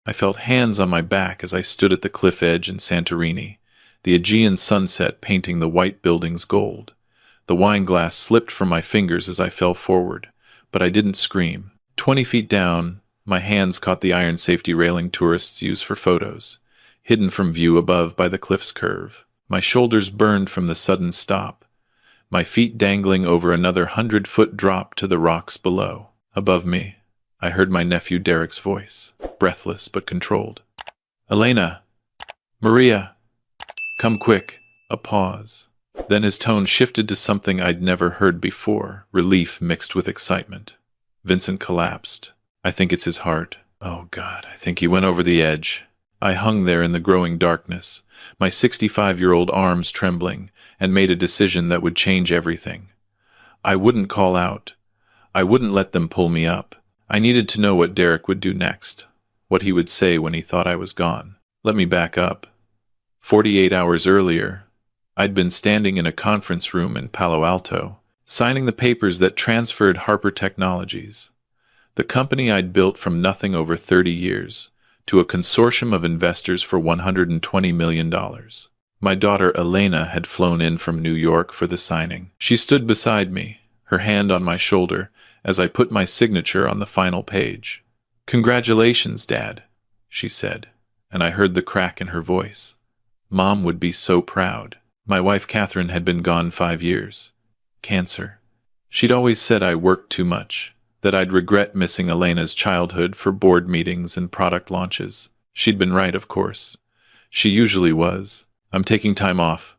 I felt hands on my back as I stood at the cliff edge in Santorini, the Aegean sunset painting the white buildings gold. The wine glass slipped from my fingers as I fell forward, but I didn't scream. 20 feet down, my hands caught the iron safety railing tourists use for photos, hidden from view above by the cliff's curve. My shoulders burned from the sudden stop, my feet dangling over another 100-foot drop to the rocks below. Above me, I heard my nephew Derek's voice, breathless but controlled. "Elena! Maria! Come quick!" A pause. Then his tone shifted to something I'd never heard before, relief mixed with excitement. Vincent collapsed. "I think it's his heart. Oh God, I think he went over the edge." I hung there in the growing darkness, my 65-year-old arms trembling, and made a decision that would change everything. I wouldn't call out. I wouldn't let them pull me up. I needed to know what Derek would do next, what he would say when he thought I was gone. Let me back up. 48 hours earlier, I'd been standing in a conference room in Palo Alto, signing the papers that transferred Harper Technologies, the company I'd built from nothing over 30 years, to a consortium of investors for $120 million. My daughter Elena had flown in from New York for the signing. She stood beside me, her hand on my shoulder, as I put my signature on the final page. "Congratulations, Dad," she said, and I heard the crack in her voice. Mom would be so proud. My wife Catherine had been gone 5 years. Cancer. She'd always said I worked too much, that I'd regret missing Elena's childhood for board meetings and product launches. She'd been right, of course. She usually was. "I'm taking time off,"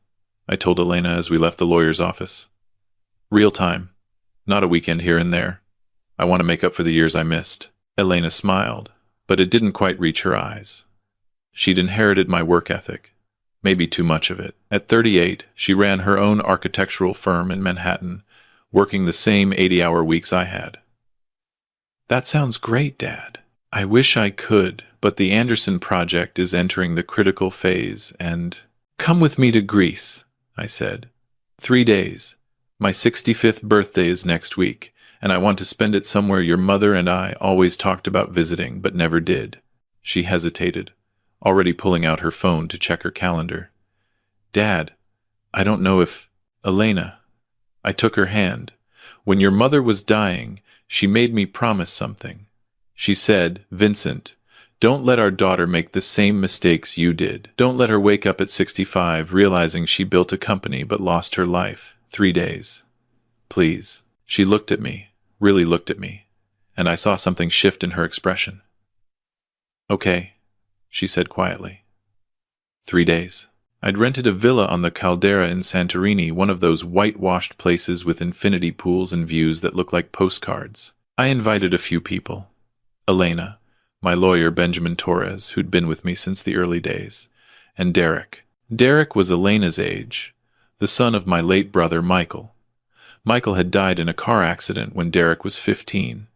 I told Elena as we left the lawyer's office. "Real time. Not a weekend here and there. I want to make up for the years I missed." Elena smiled, but it didn't quite reach her eyes. She'd inherited my work ethic, maybe too much of it. At 38, she ran her own architectural firm in Manhattan, working the same 80-hour weeks I had. "That sounds great, Dad. I wish I could, but the Anderson project is entering the critical phase and—" "Come with me to Greece," I said. 3 days. My 65th birthday is next week, and I want to spend it somewhere your mother and I always talked about visiting but never did." She hesitated, already pulling out her phone to check her calendar. "Dad, I don't know if—" "Elena." I took her hand. "When your mother was dying, she made me promise something. She said, 'Vincent, don't let our daughter make the same mistakes you did. Don't let her wake up at 65 realizing she built a company but lost her life. 3 days. Please." She looked at me, really looked at me, and I saw something shift in her expression. "Okay," she said quietly. 3 days. I'd rented a villa on the Caldera in Santorini, one of those whitewashed places with infinity pools and views that look like postcards. I invited a few people. Elena, my lawyer Benjamin Torres, who'd been with me since the early days, and Derek. Derek was Elena's age, the son of my late brother Michael. Michael had died in a car accident when Derek was 15,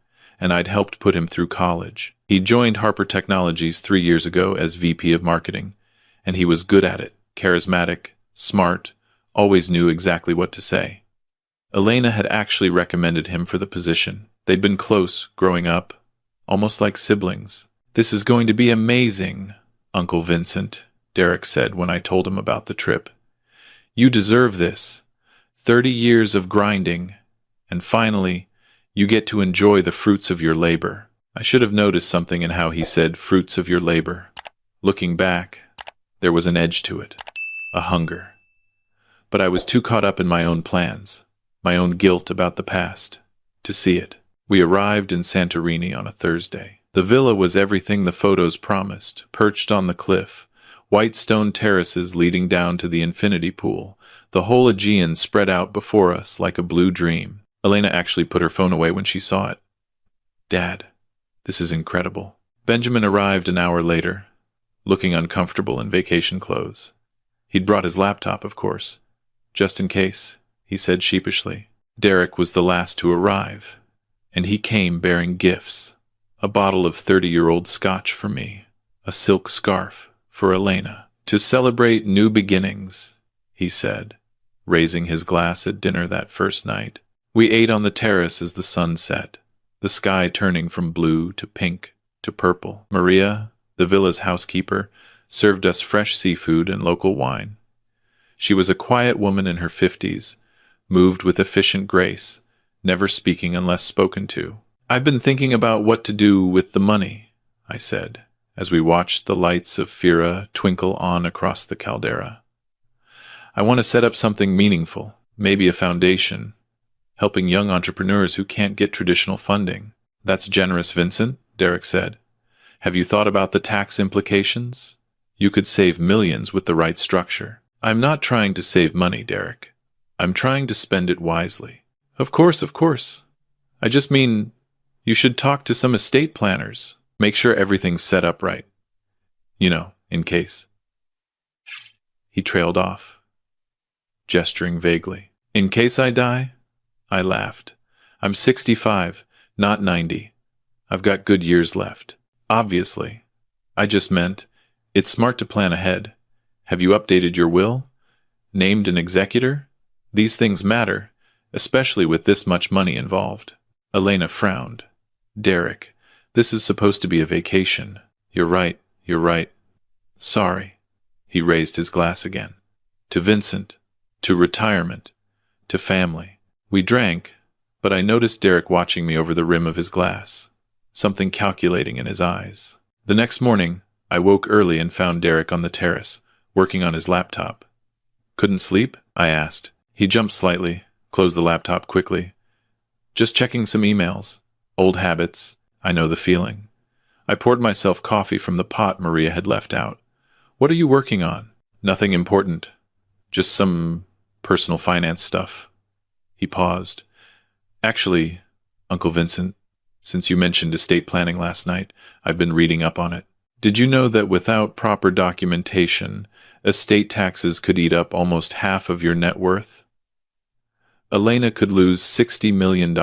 and I'd helped put him through college. He joined Harper Technologies 3 years ago as VP of Marketing, and he was good at it, charismatic, smart, always knew exactly what to say. Elena had actually recommended him for the position. They'd been close growing up, almost like siblings. "This is going to be amazing, Uncle Vincent," Derek said when I told him about the trip. "You deserve this. 30 years of grinding, and finally, you get to enjoy the fruits of your labor." I should have noticed something in how he said fruits of your labor. Looking back, there was an edge to it, a hunger. But I was too caught up in my own plans, my own guilt about the past, to see it. We arrived in Santorini on a Thursday. The villa was everything the photos promised, perched on the cliff, white stone terraces leading down to the infinity pool, the whole Aegean spread out before us like a blue dream. Elena actually put her phone away when she saw it. "Dad, this is incredible." Benjamin arrived an hour later, looking uncomfortable in vacation clothes. He'd brought his laptop, of course. "Just in case," he said sheepishly. Derek was the last to arrive, and he came bearing gifts. A bottle of 30-year-old scotch for me, a silk scarf for Elena. "To celebrate new beginnings," he said, raising his glass at dinner that first night. We ate on the terrace as the sun set, the sky turning from blue to pink to purple. "Maria, The villa's housekeeper served us fresh seafood and local wine. She was a quiet woman in her 50s, moved with efficient grace, never speaking unless spoken to. "I've been thinking about what to do with the money," I said, as we watched the lights of Fira twinkle on across the caldera. "I want to set up something meaningful, maybe a foundation, helping young entrepreneurs who can't get traditional funding." "That's generous, Vincent," Derek said. "Have you thought about the tax implications? You could save millions with the right structure." "I'm not trying to save money, Derek. I'm trying to spend it wisely." Of course. I just mean, you should talk to some estate planners. Make sure everything's set up right. In case." He trailed off, gesturing vaguely. "In case I die?" I laughed. "I'm 65, not 90. I've got good years left." "Obviously. I just meant, it's smart to plan ahead. Have you updated your will? Named an executor? These things matter, especially with this much money involved." Elena frowned. "Derek, this is supposed to be a vacation." You're right. Sorry." He raised his glass again. "To Vincent, to retirement, to family." We drank, but I noticed Derek watching me over the rim of his glass, something calculating in his eyes. The next morning, I woke early and found Derek on the terrace, working on his laptop. "Couldn't sleep?" I asked. He jumped slightly, closed the laptop quickly. "Just checking some emails. Old habits. I know the feeling." I poured myself coffee from the pot Maria had left out. "What are you working on?" "Nothing important. Just some personal finance stuff." He paused. "Actually, Uncle Vincent, since you mentioned estate planning last night, I've been reading up on it. Did you know that without proper documentation, estate taxes could eat up almost half of your net worth? Elena could lose $60 million.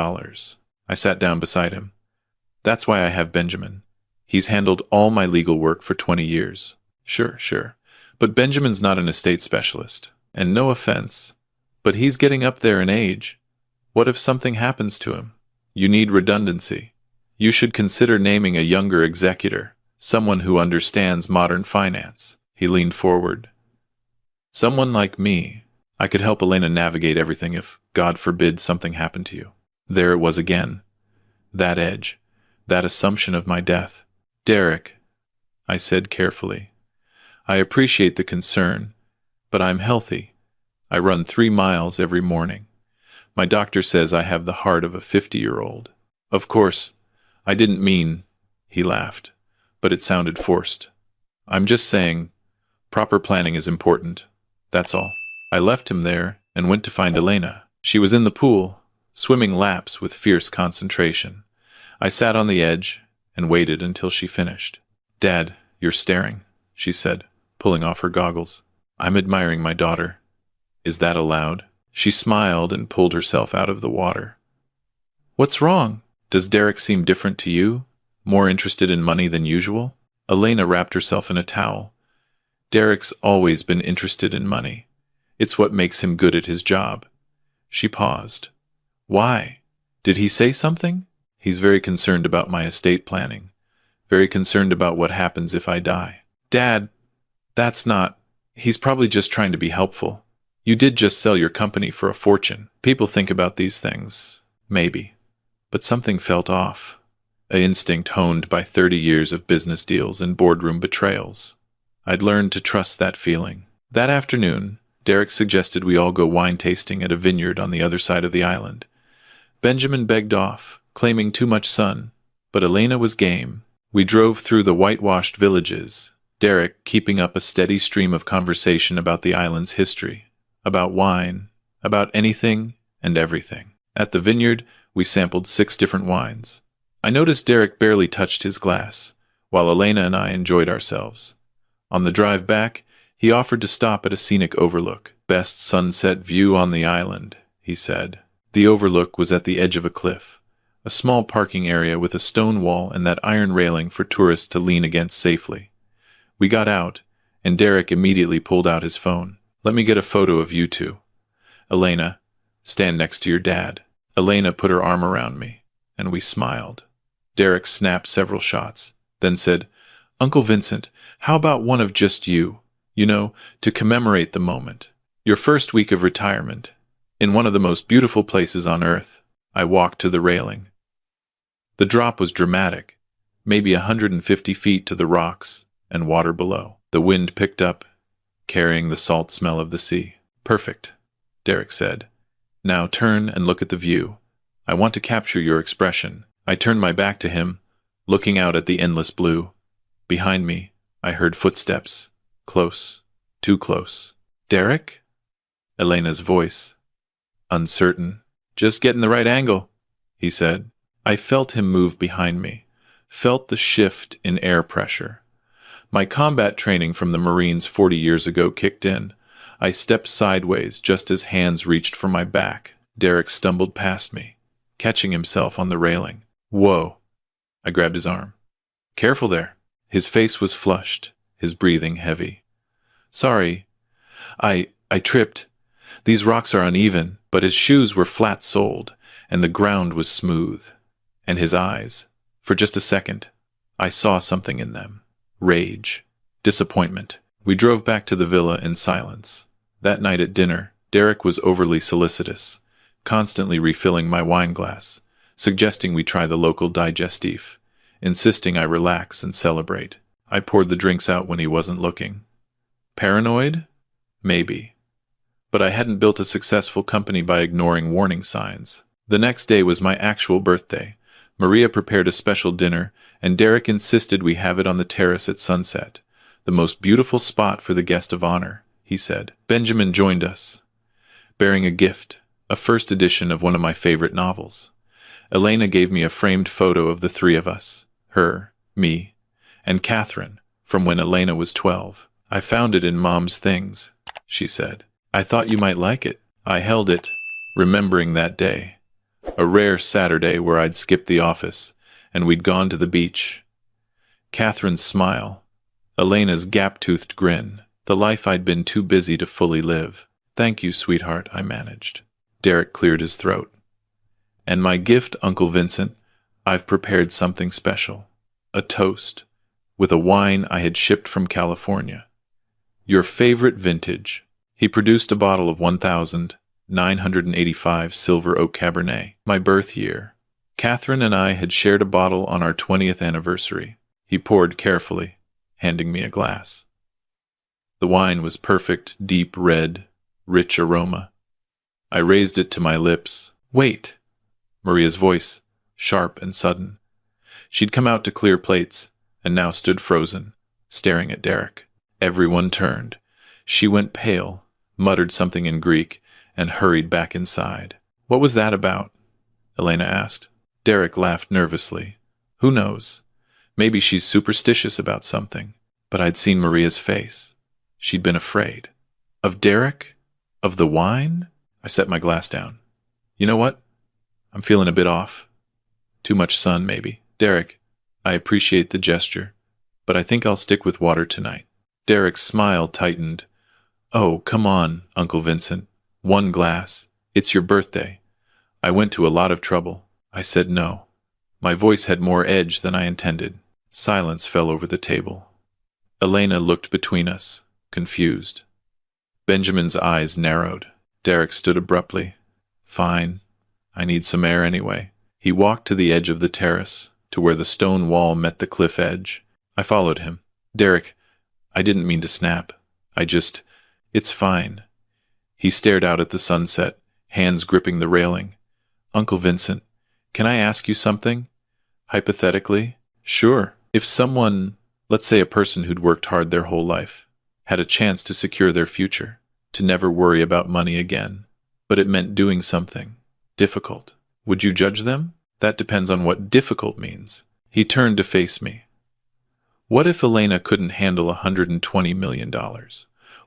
I sat down beside him. "That's why I have Benjamin. He's handled all my legal work for 20 years. Sure. But Benjamin's not an estate specialist. And no offense, but he's getting up there in age. What if something happens to him? You need redundancy. You should consider naming a younger executor, someone who understands modern finance." He leaned forward. "Someone like me. I could help Elena navigate everything if, God forbid, something happened to you." There it was again. That edge. That assumption of my death. "Derek," I said carefully, "I appreciate the concern, but I'm healthy. I run 3 miles every morning. My doctor says I have the heart of a 50-year-old. Of course, I didn't mean," he laughed, "but it sounded forced. I'm just saying, proper planning is important. That's all." I left him there and went to find Elena. She was in the pool, swimming laps with fierce concentration. I sat on the edge and waited until she finished. "Dad, you're staring," she said, pulling off her goggles. "I'm admiring my daughter. Is that allowed?" She smiled and pulled herself out of the water. "What's wrong? Does Derek seem different to you? More interested in money than usual?" Elena wrapped herself in a towel. "Derek's always been interested in money. It's what makes him good at his job." She paused. "Why? Did he say something?" "He's very concerned about my estate planning. Very concerned about what happens if I die." "Dad, that's not... He's probably just trying to be helpful. You did just sell your company for a fortune. People think about these things. Maybe. But something felt off. An instinct honed by 30 years of business deals and boardroom betrayals. I'd learned to trust that feeling. That afternoon, Derek suggested we all go wine tasting at a vineyard on the other side of the island. Benjamin begged off, claiming too much sun, but Elena was game. We drove through the whitewashed villages, Derek keeping up a steady stream of conversation about the island's history, about wine, about anything and everything. At the vineyard, we sampled 6 different wines. I noticed Derek barely touched his glass, while Elena and I enjoyed ourselves. On the drive back, he offered to stop at a scenic overlook. "Best sunset view on the island," he said. The overlook was at the edge of a cliff, a small parking area with a stone wall and that iron railing for tourists to lean against safely. We got out, and Derek immediately pulled out his phone. "Let me get a photo of you two. Elena, stand next to your dad." Elena put her arm around me, and we smiled. Derek snapped several shots, then said, Uncle Vincent, how about one of just you? To commemorate the moment. Your first week of retirement. In one of the most beautiful places on earth. I walked to the railing. The drop was dramatic, maybe 150 feet to the rocks and water below. The wind picked up, carrying the salt smell of the sea. Perfect, Derek said. Now turn and look at the view. I want to capture your expression. I turned my back to him, looking out at the endless blue. Behind me, I heard footsteps. Close, too close. Derek? Elena's voice. Uncertain. Just getting the right angle, he said. I felt him move behind me, felt the shift in air pressure. My combat training from the Marines 40 years ago kicked in. I stepped sideways just as hands reached for my back. Derek stumbled past me, catching himself on the railing. Whoa! I grabbed his arm. Careful there. His face was flushed, his breathing heavy. Sorry. I tripped. These rocks are uneven, but his shoes were flat-soled, and the ground was smooth. And his eyes, for just a second, I saw something in them. Rage. Disappointment. We drove back to the villa in silence. That night at dinner, Derek was overly solicitous, constantly refilling my wine glass, suggesting we try the local digestif, insisting I relax and celebrate. I poured the drinks out when he wasn't looking. Paranoid? Maybe. But I hadn't built a successful company by ignoring warning signs. The next day was my actual birthday. Maria prepared a special dinner, and Derek insisted we have it on the terrace at sunset. The most beautiful spot for the guest of honor, he said. Benjamin joined us, bearing a gift, a first edition of one of my favorite novels. Elena gave me a framed photo of the three of us, her, me, and Catherine, from when Elena was 12. I found it in Mom's things, she said. I thought you might like it. I held it, remembering that day. A rare Saturday where I'd skipped the office, and we'd gone to the beach. Catherine's smile, Elena's gap-toothed grin, the life I'd been too busy to fully live. Thank you, sweetheart, I managed. Derek cleared his throat. And my gift, Uncle Vincent, I've prepared something special. A toast, with a wine I had shipped from California. Your favorite vintage. He produced a bottle of 1985 Silver Oak Cabernet, my birth year. Catherine and I had shared a bottle on our 20th anniversary. He poured carefully, handing me a glass. The wine was perfect, deep red, rich aroma. I raised it to my lips. Wait! Maria's voice, sharp and sudden. She'd come out to clear plates, and now stood frozen, staring at Derek. Everyone turned. She went pale, muttered something in Greek, and hurried back inside. What was that about? Elena asked. Derek laughed nervously. Who knows? Maybe she's superstitious about something. But I'd seen Maria's face. She'd been afraid. Of Derek? Of the wine? I set my glass down. You know what? I'm feeling a bit off. Too much sun, maybe. Derek, I appreciate the gesture, but I think I'll stick with water tonight. Derek's smile tightened. Oh, come on, Uncle Vincent. One glass. It's your birthday. I went to a lot of trouble. I said no. My voice had more edge than I intended. Silence fell over the table. Elena looked between us, confused. Benjamin's eyes narrowed. Derek stood abruptly. Fine. I need some air anyway. He walked to the edge of the terrace, to where the stone wall met the cliff edge. I followed him. Derek, I didn't mean to snap. It's fine. He stared out at the sunset, hands gripping the railing. Uncle Vincent, can I ask you something? Hypothetically? Sure. If someone, let's say a person who'd worked hard their whole life, had a chance to secure their future, to never worry about money again, but it meant doing something difficult, would you judge them? That depends on what difficult means. He turned to face me. What if Elena couldn't handle $120 million?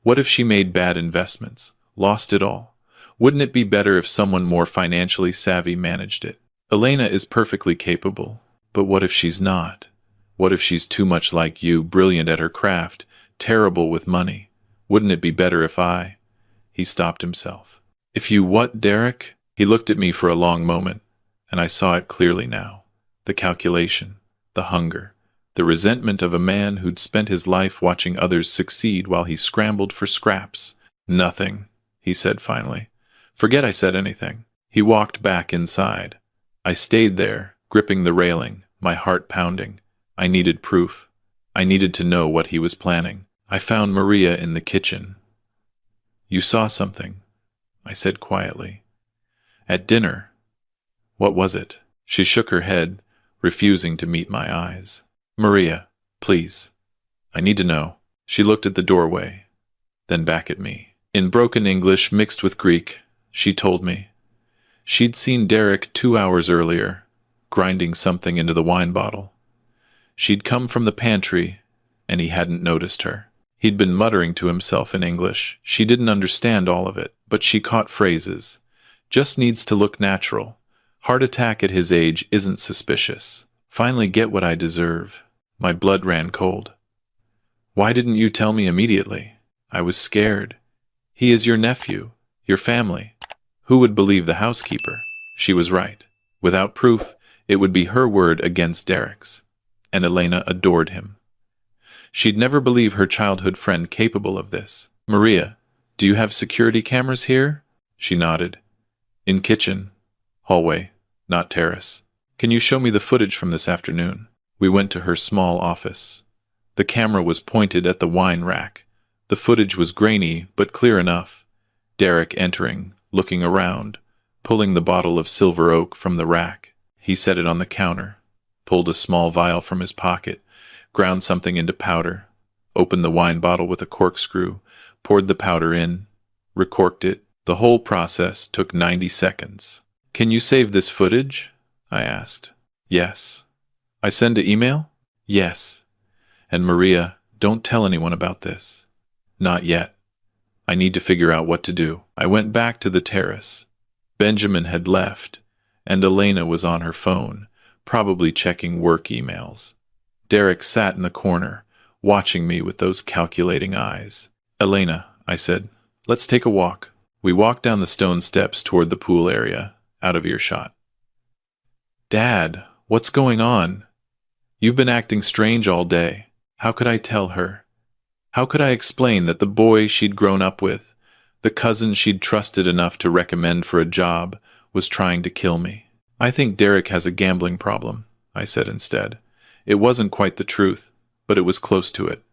What if she made bad investments, lost it all? Wouldn't it be better if someone more financially savvy managed it? Elena is perfectly capable, but what if she's not? What if she's too much like you, brilliant at her craft, terrible with money? Wouldn't it be better if I... He stopped himself. If you what, Derek? He looked at me for a long moment, and I saw it clearly now. The calculation, the hunger, The resentment of a man who'd spent his life watching others succeed while he scrambled for scraps. "Nothing," he said finally. "Forget I said anything." He walked back inside. I stayed there, gripping the railing, my heart pounding. I needed proof. I needed to know what he was planning. I found Maria in the kitchen. "You saw something," I said quietly. "At dinner." "What was it?" She shook her head, refusing to meet my eyes. "Maria, please. I need to know." She looked at the doorway, then back at me. In broken English mixed with Greek, she told me. She'd seen Derek 2 hours earlier, grinding something into the wine bottle. She'd come from the pantry, and he hadn't noticed her. He'd been muttering to himself in English. She didn't understand all of it, but she caught phrases. "Just needs to look natural. Heart attack at his age isn't suspicious. Finally get what I deserve." My blood ran cold. "Why didn't you tell me immediately?" "I was scared. He is your nephew, your family. Who would believe the housekeeper?" She was right. Without proof, it would be her word against Derek's. And Elena adored him. She'd never believe her childhood friend capable of this. "Maria, do you have security cameras here?" She nodded. "In kitchen. Hallway, not terrace. Can you show me the footage from this afternoon?" We went to her small office. The camera was pointed at the wine rack. The footage was grainy, but clear enough. Derek entering, looking around, pulling the bottle of silver oak from the rack. He set it on the counter, pulled a small vial from his pocket, ground something into powder, opened the wine bottle with a corkscrew, poured the powder in, recorked it. The whole process took 90 seconds. "Can you save this footage?" I asked. "Yes." "I send to email?" "Yes." "And Maria, don't tell anyone about this." "Not yet. I need to figure out what to do." I went back to the terrace. Benjamin had left, and Elena was on her phone, probably checking work emails. Derek sat in the corner, watching me with those calculating eyes. "Elena," I said, "let's take a walk." We walked down the stone steps toward the pool area, out of earshot. "Dad, what's going on? You've been acting strange all day." How could I tell her? How could I explain that the boy she'd grown up with, the cousin she'd trusted enough to recommend for a job, was trying to kill me? "I think Derek has a gambling problem," I said instead. It wasn't quite the truth, but it was close to it.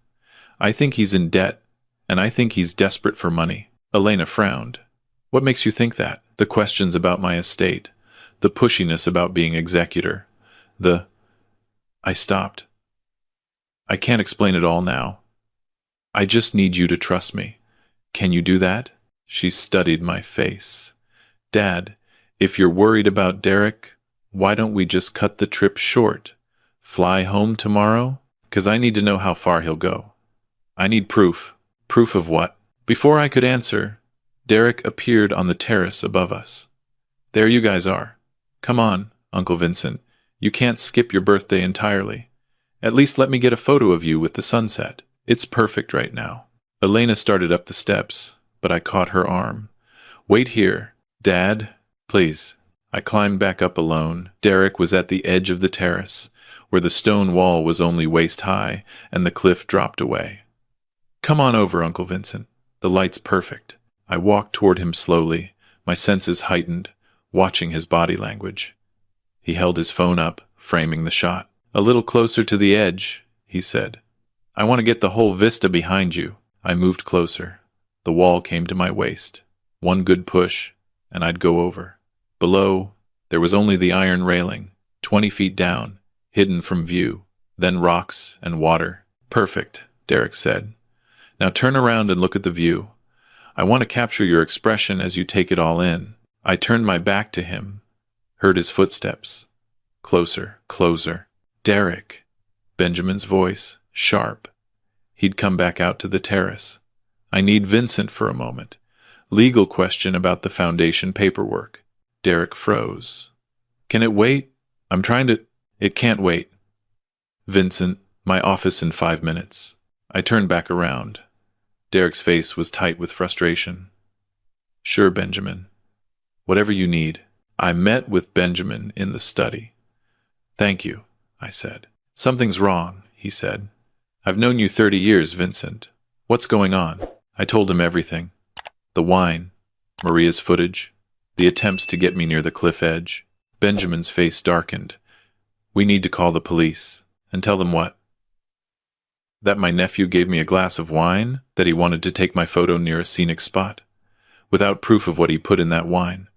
"I think he's in debt, and I think he's desperate for money." Elena frowned. "What makes you think that?" "The questions about my estate, the pushiness about being executor, the—" I stopped. "I can't explain it all now. I just need you to trust me. Can you do that?" She studied my face. "Dad, if you're worried about Derek, why don't we just cut the trip short? Fly home tomorrow? 'Cause I need to know how far he'll go. I need proof." "Proof of what?" Before I could answer, Derek appeared on the terrace above us. "There you guys are. Come on, Uncle Vincent. You can't skip your birthday entirely. At least let me get a photo of you with the sunset. It's perfect right now." Elena started up the steps, but I caught her arm. "Wait here. Dad, please." I climbed back up alone. Derek was at the edge of the terrace, where the stone wall was only waist high and the cliff dropped away. "Come on over, Uncle Vincent. The light's perfect." I walked toward him slowly, my senses heightened, watching his body language. He held his phone up, framing the shot. "A little closer to the edge," he said. "I want to get the whole vista behind you." I moved closer. The wall came to my waist. One good push, and I'd go over. Below, there was only the iron railing, 20 feet down, hidden from view, then rocks and water. "Perfect," Derek said. "Now turn around and look at the view. I want to capture your expression as you take it all in." I turned my back to him, heard his footsteps. Closer, closer. "Derek." Benjamin's voice, sharp. He'd come back out to the terrace. "I need Vincent for a moment. Legal question about the foundation paperwork." Derek froze. "Can it wait? I'm trying to—" "It can't wait. Vincent, my office in 5 minutes." I turned back around. Derek's face was tight with frustration. "Sure, Benjamin. Whatever you need." I met with Benjamin in the study. "Thank you," I said. "Something's wrong," he said. "I've known you 30 years, Vincent. What's going on?" I told him everything. The wine, Maria's footage, the attempts to get me near the cliff edge. Benjamin's face darkened. "We need to call the police." "And tell them what?" "That my nephew gave me a glass of wine, that he wanted to take my photo near a scenic spot. Without proof of what he put in that wine,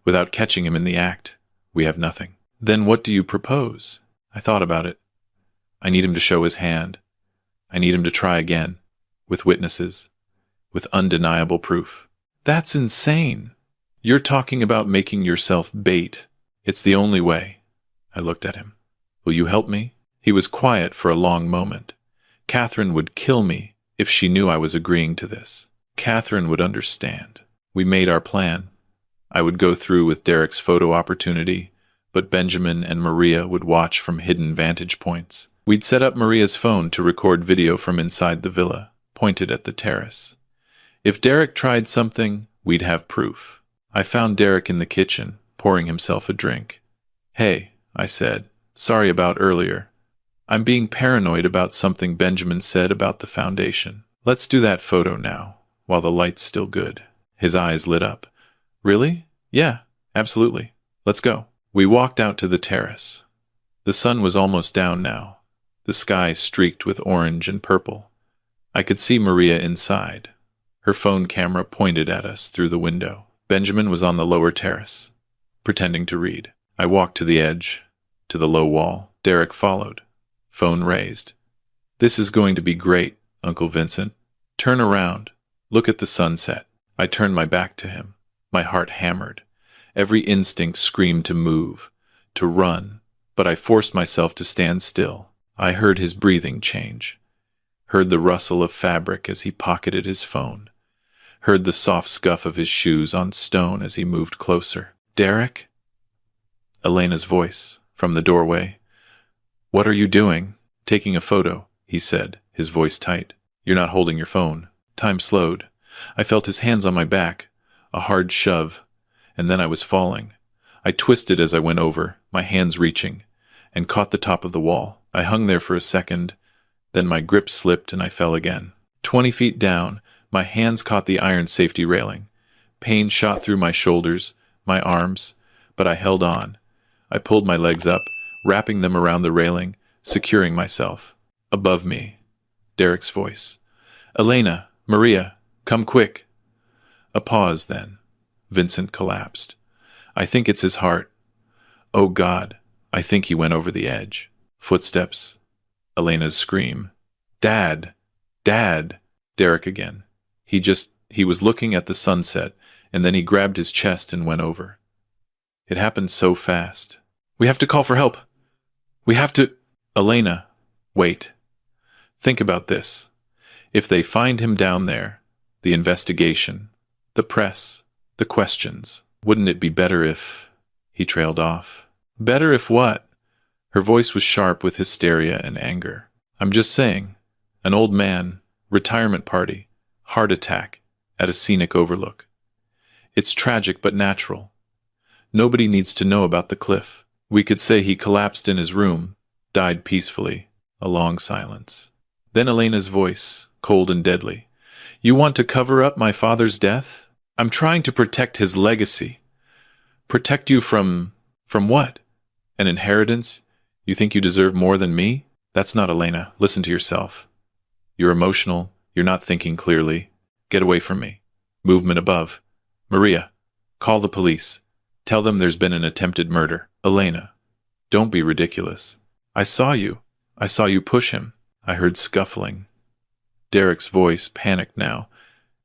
without catching him in the act, we have nothing." "Then what do you propose?" I thought about it. "I need him to show his hand. I need him to try again, with witnesses, with undeniable proof." "That's insane. You're talking about making yourself bait." "It's the only way." I looked at him. "Will you help me?" He was quiet for a long moment. Catherine would kill me if she knew I was agreeing to this. Catherine would understand. We made our plan. I would go through with Derek's photo opportunity, but Benjamin and Maria would watch from hidden vantage points. We'd set up Maria's phone to record video from inside the villa, pointed at the terrace. If Derek tried something, we'd have proof. I found Derek in the kitchen, pouring himself a drink. "Hey," I said, "sorry about earlier. I'm being paranoid about something Benjamin said about the foundation. Let's do that photo now, while the light's still good." His eyes lit up. "Really? Yeah, absolutely. Let's go." We walked out to the terrace. The sun was almost down now, the sky streaked with orange and purple. I could see Maria inside, her phone camera pointed at us through the window. Benjamin was on the lower terrace, pretending to read. I walked to the edge, to the low wall. Derek followed, phone raised. "This is going to be great, Uncle Vincent. Turn around. Look at the sunset." I turned my back to him. My heart hammered. Every instinct screamed to move, to run, but I forced myself to stand still. I heard his breathing change, heard the rustle of fabric as he pocketed his phone, heard the soft scuff of his shoes on stone as he moved closer. "Derek?" Elena's voice, from the doorway. "What are you doing?" "Taking a photo," he said, his voice tight. "You're not holding your phone." Time slowed. I felt his hands on my back, a hard shove, and then I was falling. I twisted as I went over, my hands reaching, and caught the top of the wall. I hung there for a second, then my grip slipped and I fell again. 20 feet down, my hands caught the iron safety railing. Pain shot through my shoulders, my arms, but I held on. I pulled my legs up, wrapping them around the railing, securing myself. Above me, Derek's voice. "Elena, Maria, come quick." A pause then. Vincent collapsed. I think it's his heart. Oh God, I think he went over the edge. Footsteps. Elena's scream. "Dad! Dad!" Derek again. He was looking at the sunset, and then he grabbed his chest and went over. It happened so fast. "We have to call for help. We have to—" "Elena, wait. Think about this. If they find him down there, the investigation, the press, the questions, wouldn't it be better if—" He trailed off. "Better if what?" Her voice was sharp with hysteria and anger. "I'm just saying. An old man, retirement party, heart attack, at a scenic overlook. It's tragic but natural. Nobody needs to know about the cliff. We could say he collapsed in his room, died peacefully." A long silence. Then Elena's voice, cold and deadly. "You want to cover up my father's death? I'm trying to protect his legacy. Protect you from what? An inheritance? You think you deserve more than me?" "That's not Elena. Listen to yourself. You're emotional. You're not thinking clearly. Get away from me." Movement above. "Maria, call the police. Tell them there's been an attempted murder." "Elena, don't be ridiculous. I saw you. I saw you push him." I heard scuffling. Derek's voice, panicked now.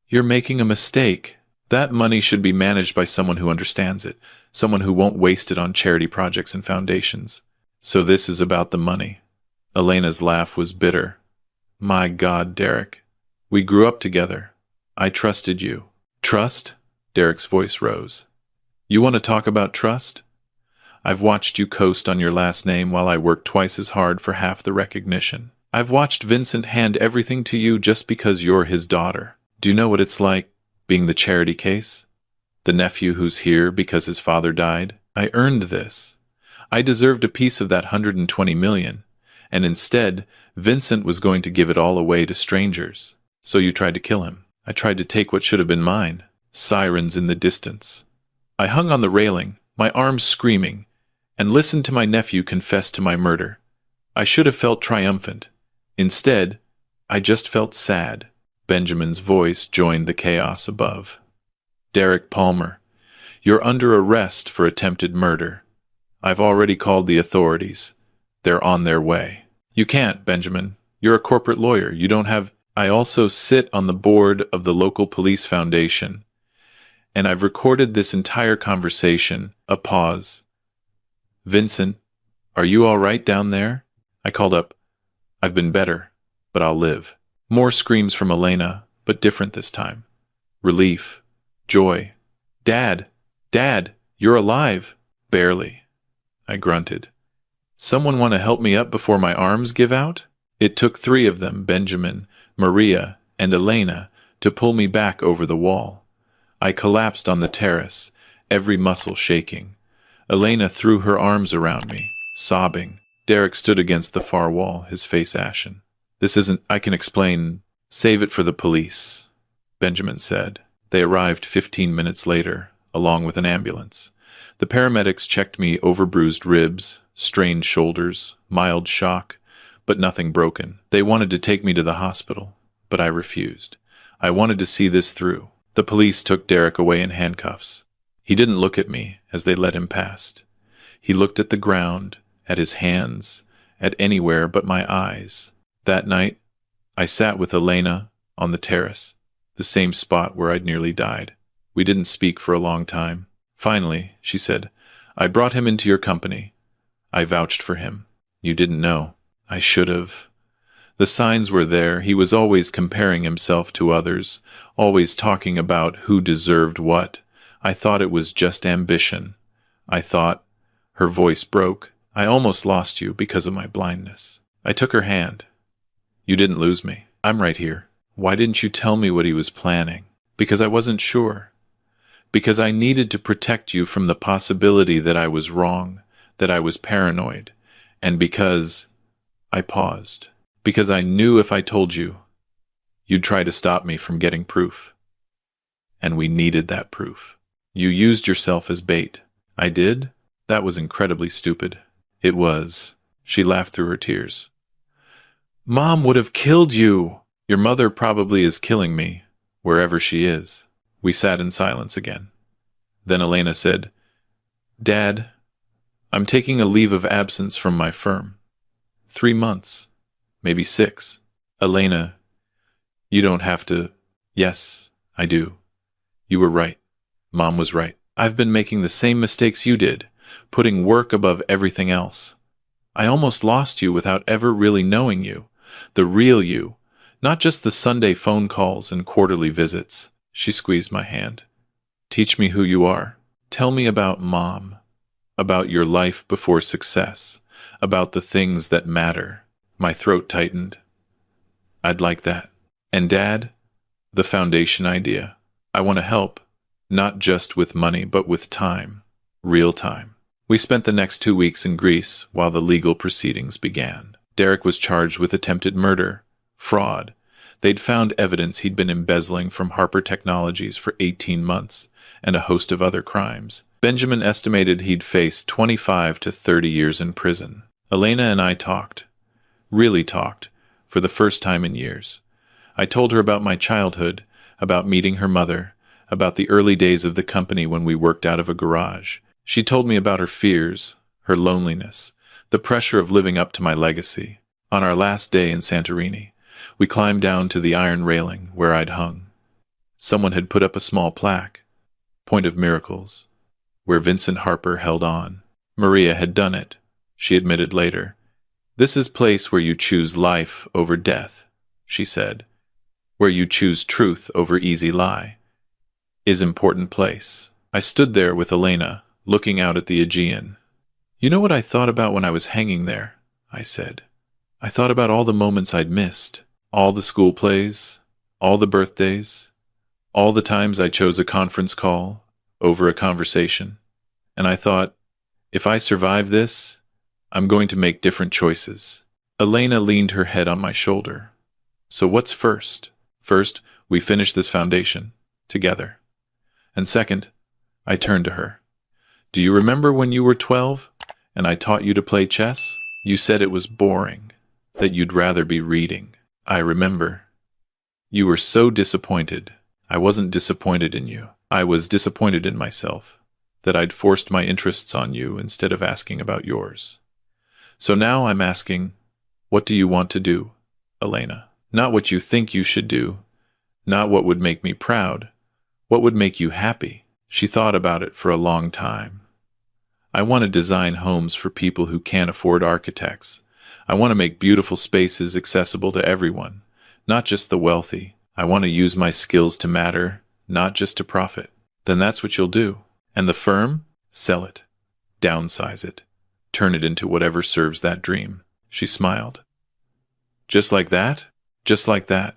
"You're making a mistake. That money should be managed by someone who understands it, someone who won't waste it on charity projects and foundations. So this is about the money." Elena's laugh was bitter. "My God, Derek. We grew up together. I trusted you." "Trust?" Derek's voice rose. "You want to talk about trust? I've watched you coast on your last name while I worked twice as hard for half the recognition. I've watched Vincent hand everything to you just because you're his daughter. Do you know what it's like, being the charity case? The nephew who's here because his father died? I earned this. I deserved a piece of that 120 million, And instead, Vincent was going to give it all away to strangers. So you tried to kill him. I tried to take what should have been mine. Sirens in the distance. I hung on the railing, my arms screaming, and listened to my nephew confess to my murder. I should have felt triumphant. Instead, I just felt sad. Benjamin's voice joined the chaos above. Derek Palmer, you're under arrest for attempted murder. I've already called the authorities. They're on their way. You can't, Benjamin. You're a corporate lawyer. You don't have... I also sit on the board of the local police foundation, and I've recorded this entire conversation. A pause. Vincent, are you all right down there? I called up. I've been better, but I'll live. More screams from Elena, but different this time. Relief. Joy. Dad! Dad! You're alive! Barely. I grunted. Someone want to help me up before my arms give out? It took 3 of them, Benjamin, Maria, and Elena, to pull me back over the wall. I collapsed on the terrace, every muscle shaking. Elena threw her arms around me, sobbing. Derek stood against the far wall, his face ashen. This isn't... I can explain. Save it for the police, Benjamin said. They arrived 15 minutes later, along with an ambulance. The paramedics checked me over bruised ribs, strained shoulders, mild shock, but nothing broken. They wanted to take me to the hospital, but I refused. I wanted to see this through. The police took Derek away in handcuffs. He didn't look at me as they led him past. He looked at the ground, at his hands, at anywhere but my eyes. That night, I sat with Elena on the terrace, the same spot where I'd nearly died. We didn't speak for a long time. Finally, she said, I brought him into your company. I vouched for him. You didn't know. I should have. The signs were there. He was always comparing himself to others, always talking about who deserved what. I thought it was just ambition. I thought... Her voice broke. I almost lost you because of my blindness. I took her hand. You didn't lose me. I'm right here. Why didn't you tell me what he was planning? Because I wasn't sure. Because I needed to protect you from the possibility that I was wrong, that I was paranoid, and because... I paused. Because I knew if I told you, you'd try to stop me from getting proof. And we needed that proof. You used yourself as bait. I did? That was incredibly stupid. It was. She laughed through her tears. Mom would have killed you. Your mother probably is killing me, wherever she is. We sat in silence again. Then Elena said, Dad, I'm taking a leave of absence from my firm. 3 months, maybe 6. Elena, you don't have to... Yes, I do. You were right. Mom was right. I've been making the same mistakes you did, putting work above everything else. I almost lost you without ever really knowing you, the real you, not just the Sunday phone calls and quarterly visits. She squeezed my hand. Teach me who you are. Tell me about Mom, about your life before success, about the things that matter. My throat tightened. I'd like that. And Dad, the foundation idea. I want to help, not just with money, but with time, real time. We spent the next 2 weeks in Greece while the legal proceedings began. Derek was charged with attempted murder, fraud. They'd found evidence he'd been embezzling from Harper Technologies for 18 months, and a host of other crimes. Benjamin estimated he'd face 25 to 30 years in prison. Elena and I talked, really talked, for the first time in years. I told her about my childhood, about meeting her mother, about the early days of the company when we worked out of a garage. She told me about her fears, her loneliness, the pressure of living up to my legacy. On our last day in Santorini, we climbed down to the iron railing where I'd hung. Someone had put up a small plaque, Point of Miracles, where Vincent Harper held on. Maria had done it, she admitted later. This is place where you choose life over death, she said. Where you choose truth over easy lie. Is important place. I stood there with Elena, looking out at the Aegean. You know what I thought about when I was hanging there? I said. I thought about all the moments I'd missed. All the school plays, all the birthdays, all the times I chose a conference call over a conversation. And I thought, if I survive this, I'm going to make different choices. Elena leaned her head on my shoulder. So what's first? First, we finish this foundation. Together. And second, I turned to her. Do you remember when you were 12 and I taught you to play chess? You said it was boring, that you'd rather be reading. I remember. You were so disappointed. I wasn't disappointed in you. I was disappointed in myself, that I'd forced my interests on you instead of asking about yours. So now I'm asking, what do you want to do, Elena? Not what you think you should do, not what would make me proud, what would make you happy. She thought about it for a long time. I want to design homes for people who can't afford architects. I want to make beautiful spaces accessible to everyone, not just the wealthy. I want to use my skills to matter, not just to profit. Then that's what you'll do. And the firm? Sell it. Downsize it. Turn it into whatever serves that dream. She smiled. Just like that? Just like that.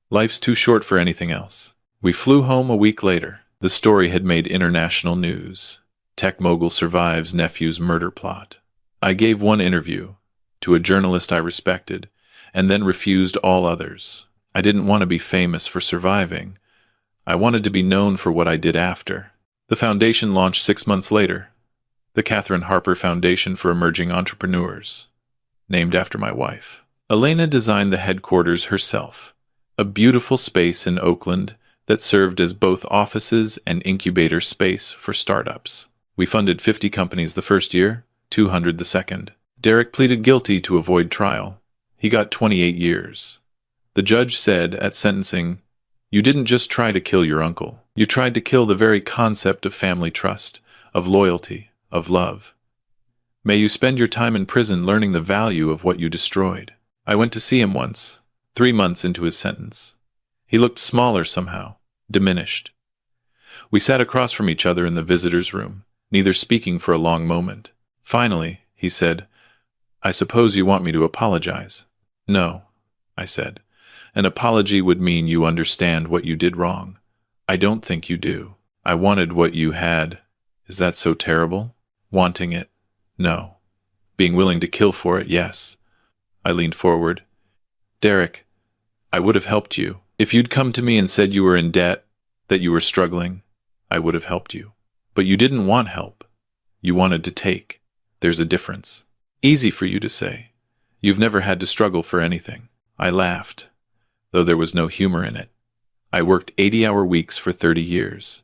Life's too short for anything else. We flew home a week later. The story had made international news. Tech mogul survives nephew's murder plot. I gave one interview to a journalist I respected, and then refused all others. I didn't want to be famous for surviving. I wanted to be known for what I did after. The foundation launched 6 months later. The Catherine Harper Foundation for Emerging Entrepreneurs, named after my wife. Elena designed the headquarters herself, a beautiful space in Oakland that served as both offices and incubator space for startups. We funded 50 companies the first year, 200 the second. Derek pleaded guilty to avoid trial. He got 28 years. The judge said at sentencing, "You didn't just try to kill your uncle. You tried to kill the very concept of family trust, of loyalty, of love. May you spend your time in prison learning the value of what you destroyed." I went to see him once, 3 months into his sentence. He looked smaller somehow, diminished. We sat across from each other in the visitor's room, neither speaking for a long moment. Finally, he said, "I suppose you want me to apologize." "No," I said. "An apology would mean you understand what you did wrong. I don't think you do. I wanted what you had. Is that so terrible? Wanting it? No. Being willing to kill for it, yes." I leaned forward. "Derek, I would have helped you. If you'd come to me and said you were in debt, that you were struggling, I would have helped you. But you didn't want help. You wanted to take. There's a difference. Easy for you to say. You've never had to struggle for anything." I laughed, though there was no humor in it. I worked 80-hour weeks for 30 years.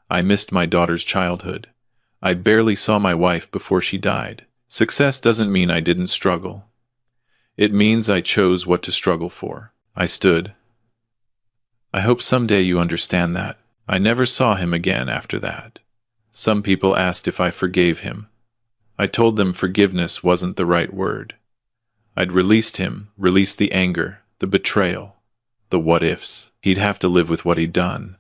I missed my daughter's childhood. I barely saw my wife before she died. Success doesn't mean I didn't struggle. It means I chose what to struggle for. I stood. I hope someday you understand that. I never saw him again after that. Some people asked if I forgave him. I told them forgiveness wasn't the right word. I'd released him, released the anger, the betrayal, the what-ifs. He'd have to live with what he'd done.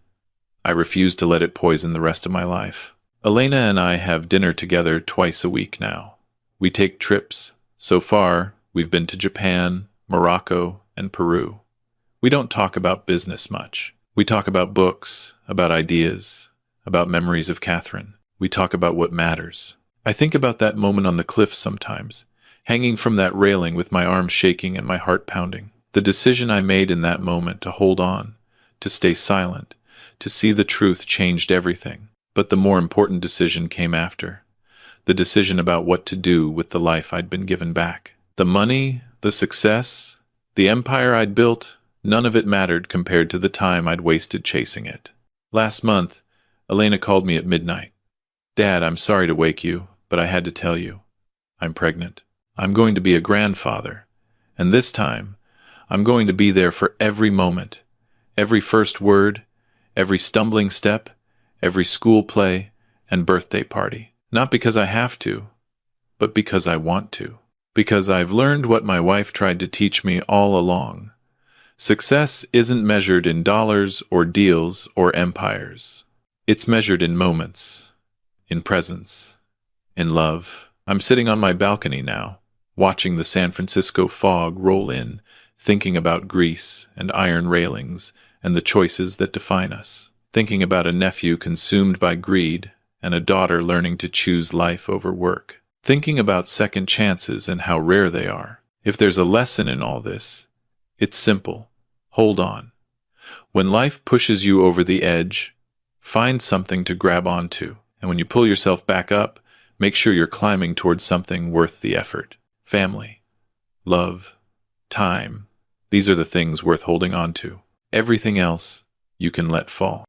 I refused to let it poison the rest of my life. Elena and I have dinner together twice a week now. We take trips. So far, we've been to Japan, Morocco, and Peru. We don't talk about business much. We talk about books, about ideas, about memories of Catherine. We talk about what matters. I think about that moment on the cliff sometimes, hanging from that railing with my arms shaking and my heart pounding. The decision I made in that moment to hold on, to stay silent, to see the truth changed everything. But the more important decision came after. The decision about what to do with the life I'd been given back. The money, the success, the empire I'd built, none of it mattered compared to the time I'd wasted chasing it. Last month, Elena called me at midnight. "Dad, I'm sorry to wake you, but I had to tell you. I'm pregnant. I'm going to be a grandfather. And this time, I'm going to be there for every moment, every first word, every stumbling step, every school play and birthday party. Not because I have to, but because I want to. Because I've learned what my wife tried to teach me all along. Success isn't measured in dollars or deals or empires. It's measured in moments, in presence, in love. I'm sitting on my balcony now, watching the San Francisco fog roll in, thinking about Greece and iron railings and the choices that define us. Thinking about a nephew consumed by greed and a daughter learning to choose life over work. Thinking about second chances and how rare they are. If there's a lesson in all this, it's simple. Hold on. When life pushes you over the edge, find something to grab onto. And when you pull yourself back up, make sure you're climbing towards something worth the effort. Family, love, time. These are the things worth holding on to. Everything else you can let fall.